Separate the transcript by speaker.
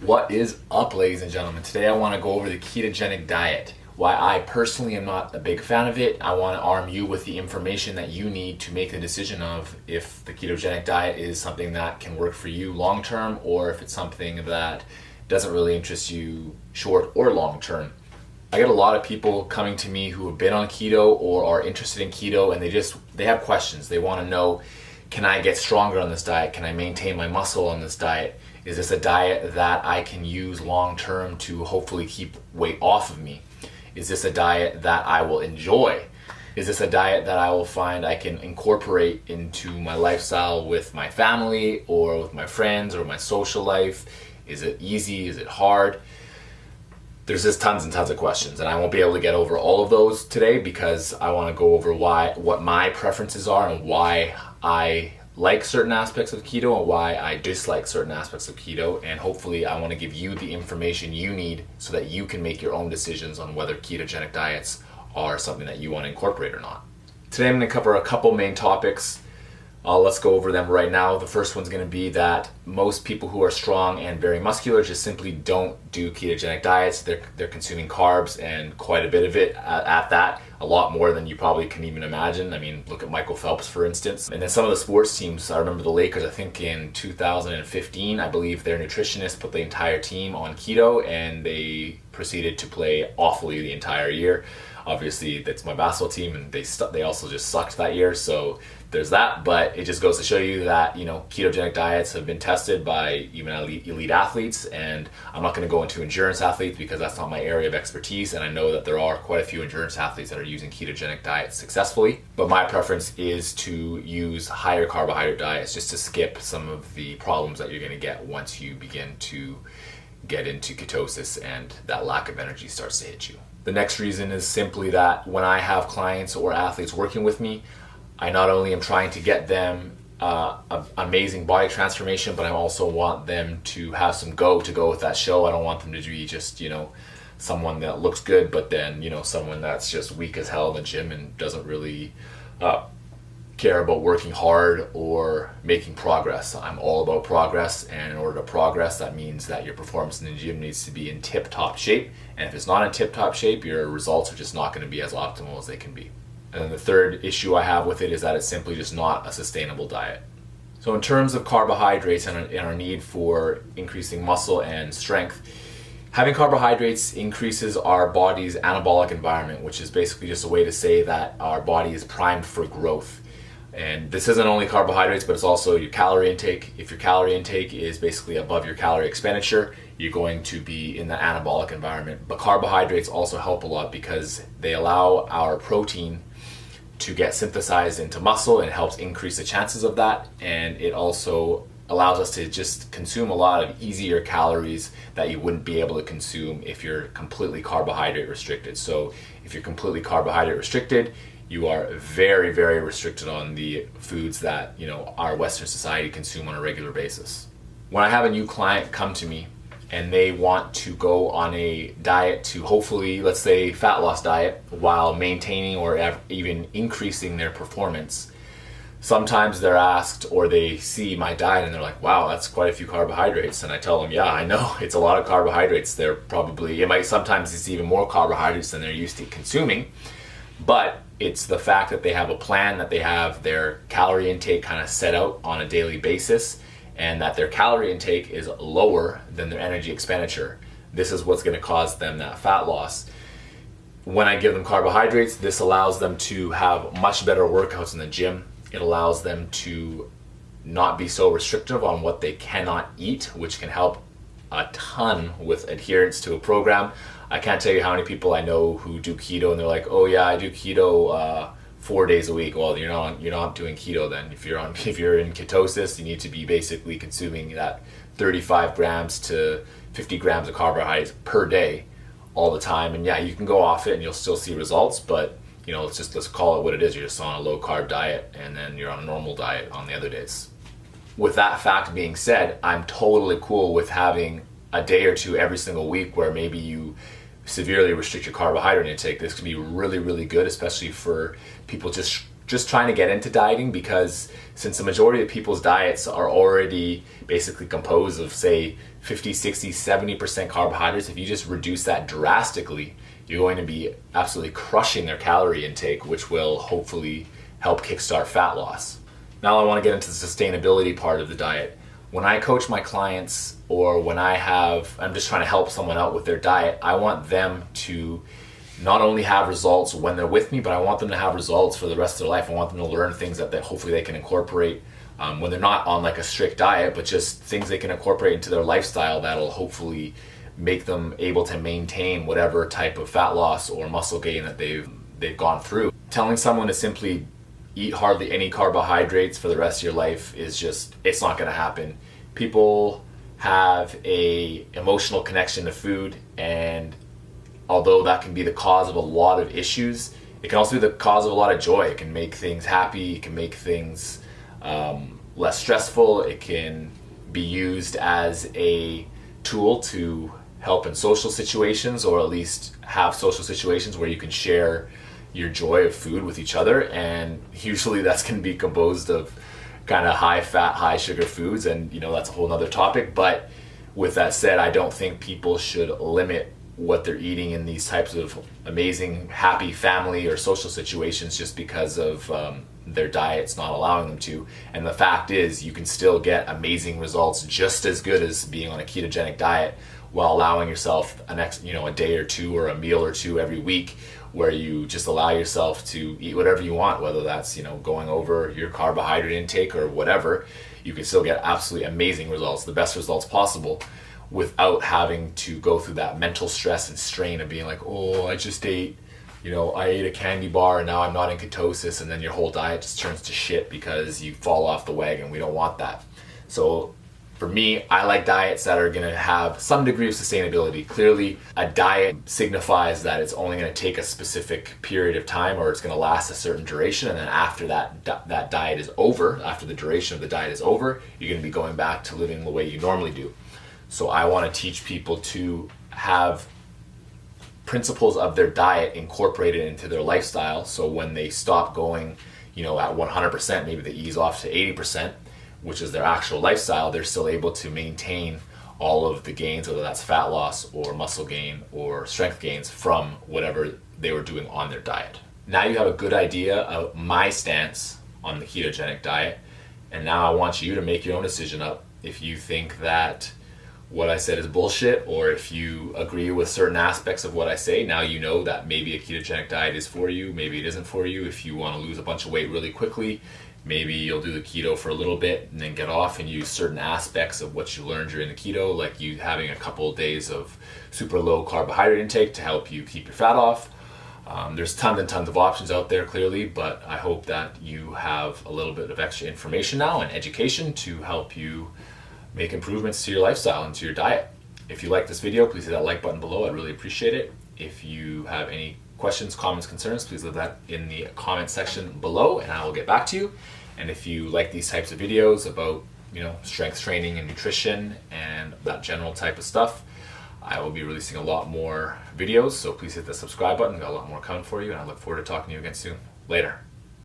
Speaker 1: What is up, ladies and gentlemen? Today I want to go over the ketogenic diet. Why I personally am not a big fan of it. I want to arm you with the information that you need to make the decision of if the ketogenic diet is something that can work for you long term, or if it's something that doesn't really interest you short or long term. I get a lot of people coming to me who have been on keto or are interested in keto, and they have questions. They want to know, can I get stronger on this diet? Can I maintain my muscle on this diet? Is this a diet that I can use long term to hopefully keep weight off of me? Is this a diet that I will enjoy? Is this a diet that I will find I can incorporate into my lifestyle with my family or with my friends or my social life? Is it easy? Is it hard? There's just tons and tons of questions, and I won't be able to get over all of those today because I want to go over what my preferences are and why I like certain aspects of keto and why I dislike certain aspects of keto, and hopefully I want to give you the information you need so that you can make your own decisions on whether ketogenic diets are something that you want to incorporate or not. Today I'm going to cover a couple main topics. Let's go over them right now. The first one's going to be that most people who are strong and very muscular just simply don't do ketogenic diets. They're consuming carbs, and quite a bit of it at that, a lot more than you probably can even imagine. I mean, look at Michael Phelps, for instance. And then some of the sports teams, I remember the Lakers, I think in 2015, I believe their nutritionist put the entire team on keto, and they proceeded to play awfully the entire year. Obviously, that's my basketball team, and they also just sucked that year, so there's that. But it just goes to show you that, ketogenic diets have been tested by even elite athletes, and I'm not going to go into endurance athletes because that's not my area of expertise, and I know that there are quite a few endurance athletes that are using ketogenic diets successfully. But my preference is to use higher carbohydrate diets just to skip some of the problems that you're going to get once you begin to get into ketosis and that lack of energy starts to hit you. The next reason is simply that when I have clients or athletes working with me, I not only am trying to get them an amazing body transformation, but I also want them to have some to go with that show. I don't want them to be just, someone that looks good, but then, someone that's just weak as hell in the gym and doesn't really care about working hard or making progress. I'm all about progress, and in order to progress, that means that your performance in the gym needs to be in tip-top shape, and if it's not in tip-top shape, your results are just not going to be as optimal as they can be. And then the third issue I have with it is that it's simply just not a sustainable diet. So in terms of carbohydrates and our need for increasing muscle and strength, having carbohydrates increases our body's anabolic environment, which is basically just a way to say that our body is primed for growth. And this isn't only carbohydrates, but it's also your calorie intake. If your calorie intake is basically above your calorie expenditure, you're going to be in the anabolic environment. But carbohydrates also help a lot because they allow our protein to get synthesized into muscle, and helps increase the chances of that. And it also allows us to just consume a lot of easier calories that you wouldn't be able to consume if you're completely carbohydrate restricted. So if you're completely carbohydrate restricted, you are very, very restricted on the foods that, our Western society consume on a regular basis. When I have a new client come to me and they want to go on a diet to hopefully, let's say, fat loss diet, while maintaining or even increasing their performance, sometimes they're asked, or they see my diet and they're like, wow, that's quite a few carbohydrates. And I tell them, yeah, I know, it's a lot of carbohydrates. Sometimes it's even more carbohydrates than they're used to consuming. But it's the fact that they have a plan, that they have their calorie intake kind of set out on a daily basis, and that their calorie intake is lower than their energy expenditure. This is what's going to cause them that fat loss. When I give them carbohydrates, this allows them to have much better workouts in the gym. It allows them to not be so restrictive on what they cannot eat, which can help a ton with adherence to a program. I can't tell you how many people I know who do keto and they're like, oh yeah, I do keto 4 days a week. Well, you're not doing keto then. If you're in ketosis, you need to be basically consuming that 35 grams to 50 grams of carbohydrates per day all the time. And yeah, you can go off it and you'll still see results, but let's call it what it is. You're just on a low carb diet, and then you're on a normal diet on the other days. With that fact being said, I'm totally cool with having a day or two every single week where maybe you severely restrict your carbohydrate intake. This can be really, really good, especially for people just just trying to get into dieting, because since the majority of people's diets are already basically composed of, say, 50, 60, 70% carbohydrates, if you just reduce that drastically, you're going to be absolutely crushing their calorie intake, which will hopefully help kickstart fat loss. Now I want to get into the sustainability part of the diet. When I coach my clients, or when I'm just trying to help someone out with their diet, I want them to not only have results when they're with me, but I want them to have results for the rest of their life. I want them to learn things that hopefully they can incorporate when they're not on like a strict diet, but just things they can incorporate into their lifestyle that'll hopefully make them able to maintain whatever type of fat loss or muscle gain that they've gone through. Telling someone to simply eat hardly any carbohydrates for the rest of your life it's not going to happen. People have a emotional connection to food, and although that can be the cause of a lot of issues, it can also be the cause of a lot of joy. It can make things happy, it can make things less stressful, it can be used as a tool to help in social situations, or at least have social situations where you can share your joy of food with each other. And usually that's going to be composed of kind of high fat, high sugar foods, and that's a whole nother topic. But with that said, I don't think people should limit what they're eating in these types of amazing, happy family or social situations just because of their diet's not allowing them to. And the fact is, you can still get amazing results just as good as being on a ketogenic diet, while allowing yourself a day or two or a meal or two every week where you just allow yourself to eat whatever you want, whether that's going over your carbohydrate intake or whatever. You can still get absolutely amazing results, the best results possible, without having to go through that mental stress and strain of being like, oh, I just ate, I ate a candy bar and now I'm not in ketosis, and then your whole diet just turns to shit because you fall off the wagon. We don't want that. So for me, I like diets that are going to have some degree of sustainability. Clearly, a diet signifies that it's only going to take a specific period of time, or it's going to last a certain duration, and then after that diet is over, after the duration of the diet is over, you're going to be going back to living the way you normally do. So I want to teach people to have principles of their diet incorporated into their lifestyle, so when they stop going, at 100%, maybe they ease off to 80%, which is their actual lifestyle, they're still able to maintain all of the gains, whether that's fat loss or muscle gain or strength gains from whatever they were doing on their diet. Now you have a good idea of my stance on the ketogenic diet, and now I want you to make your own decision up if you think that what I said is bullshit, or if you agree with certain aspects of what I say. Now you know that maybe a ketogenic diet is for you, maybe it isn't for you. If you want to lose a bunch of weight really quickly, maybe you'll do the keto for a little bit and then get off and use certain aspects of what you learned during the keto, like you having a couple of days of super low carbohydrate intake to help you keep your fat off. There's tons and tons of options out there, clearly, but I hope that you have a little bit of extra information now and education to help you make improvements to your lifestyle and to your diet. If you like this video, please hit that like button below. I'd really appreciate it. If you have any questions, comments, concerns, please leave that in the comment section below and I will get back to you. And if you like these types of videos about strength training and nutrition and that general type of stuff, I will be releasing a lot more videos, so please hit the subscribe button. We've got a lot more coming for you, and I look forward to talking to you again soon. Later.